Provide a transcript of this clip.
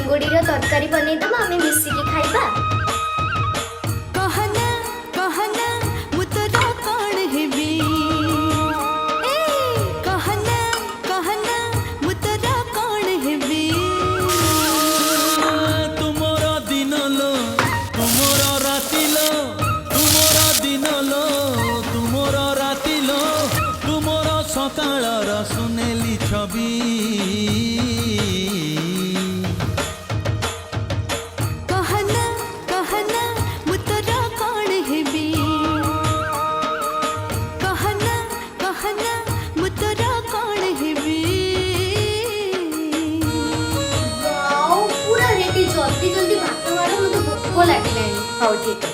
चिंगुड़ीर तरकारी बनईदब आम मिसिकी खाइबा। कहना कहना मु तोर कौन हेबी ए कहना कहना मु तोर कौन हेबी तुमर दिन लो तुमर राति लो तुमर दिन लो तुमर राति लो तुमर सकाळर सुनेली छवि कहना कहना मु तोर कौन हेबी कहना कहना मु तोर कौन हेबी वाओ पूरा रेडी जल्दी जल्दी भात मारो मुझे भोक लगे। हौ ठीक है।